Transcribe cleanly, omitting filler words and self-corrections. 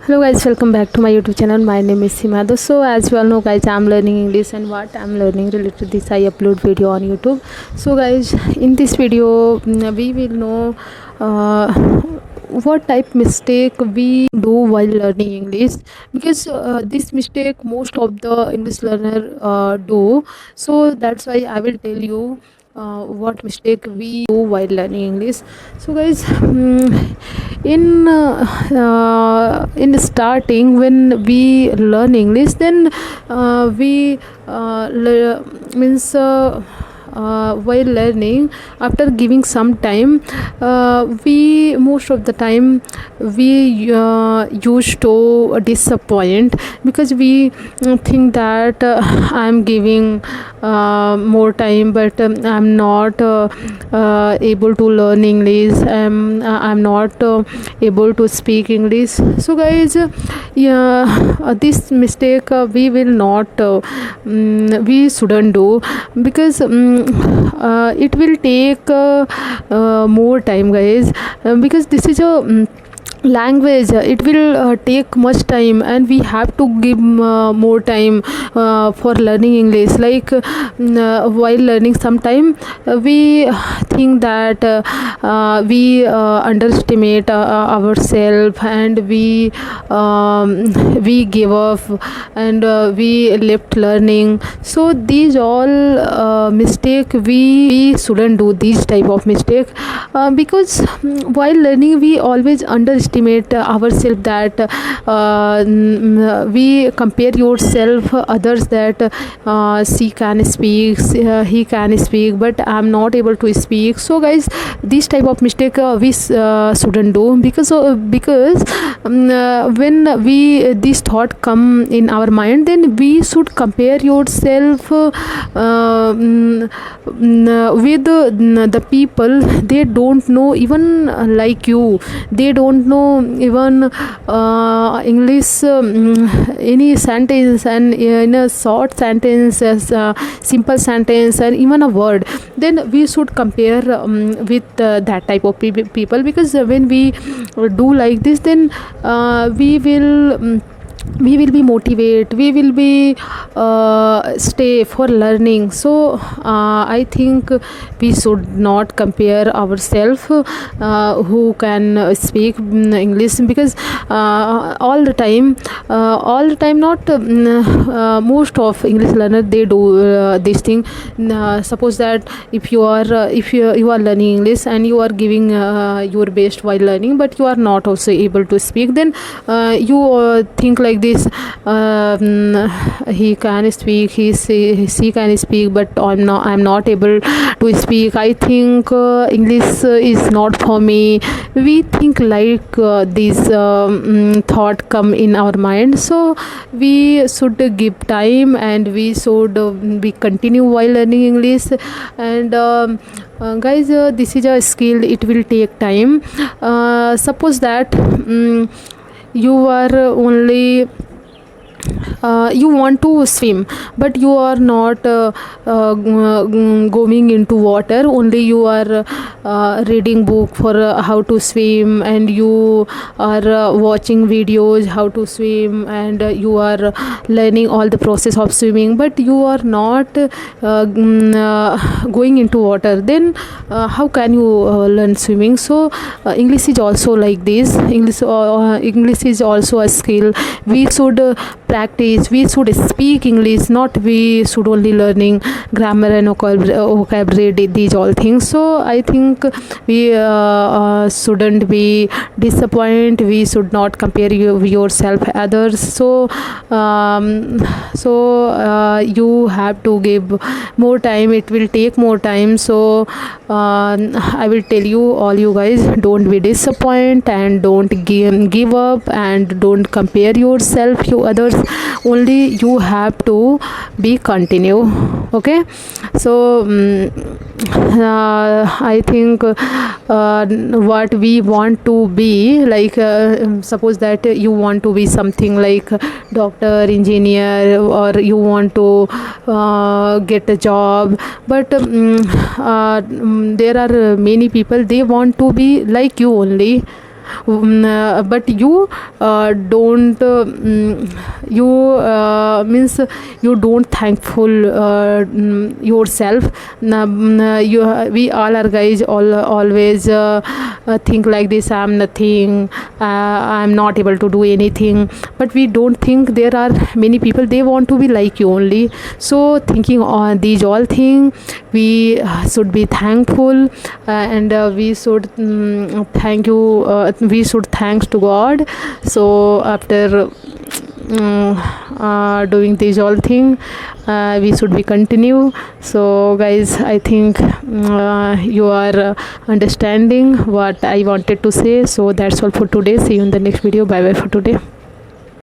Hello guys, welcome back to my YouTube channel. My name is Seema. So as you all know guys, I'm learning English, and what I'm learning related to this I upload video on YouTube. So guys, in this video we will know uh, what type mistake we do while learning English, because this mistake most of the English learner do. So that's why I will tell you what mistake we do while learning English. So guys, in starting when we learn English, then we means while learning, after giving some time, we most of the time we used to disappoint, because we think that I'm giving more time, but I'm not able to learn English. I'm not able to speak English. So guys, this mistake we will not we shouldn't do, because it will take more time guys, because this is a language. It will take much time, and we have to give more time for learning English. Like while learning sometime, we think that we underestimate ourselves, and we give up, and we left learning. So these all mistake we shouldn't do, these type of mistake, because while learning we always underestimate ourselves, that we compare yourself others, that she can speak, he can speak, but I'm not able to speak. So guys, this type of mistake we shouldn't do, because when we this thought come in our mind, then we should compare yourself with the people they don't know even like you. They don't know even English, any sentence, and in a short sentence, as a simple sentence, and even a word. Then we should compare with that type of people, because when we do like this, then we will be motivated, we will be stay for learning. So I think we should not compare ourselves who can speak English, because all the time not most of English learner they do this thing. Suppose that if you are learning English, and you are giving your best while learning, but you are not also able to speak, then you think like this: he can speak, she can speak, but I'm not able to speak. I think English is not for me. We think like this thought come in our mind. So we should give time, and we should be continue while learning English. And guys, this is a skill, it will take time. Suppose that you are only you want to swim, but you are not going into water. Only you are reading book for how to swim, and you are watching videos how to swim, and you are learning all the process of swimming, but you are not going into water. Then how can you learn swimming? So English is also like this. English is also a skill. We should practice, we should speak English, not we should only learning grammar and vocabulary, these all things. So I think we shouldn't be disappointed, we should not compare yourself others. So you have to give more time, it will take more time. So I will tell you, all you guys, don't be disappointed, and don't give up, and don't compare yourself to others. Only you have to be continue. Okay, so I think what we want to be, like suppose that you want to be something like doctor, engineer, or you want to get a job, but there are many people, they want to be like you only. but you don't you means you don't thankful yourself. We all are guys always think like this: I'm nothing, I'm not able to do anything. But we don't think there are many people, they want to be like you only. So thinking on these all things, we should be thankful, and we should thank you, we should thanks to God. So after doing these all thing, we should be continue. So guys, I think you are understanding what I wanted to say. So that's all for today. See you in the next video. Bye bye for today.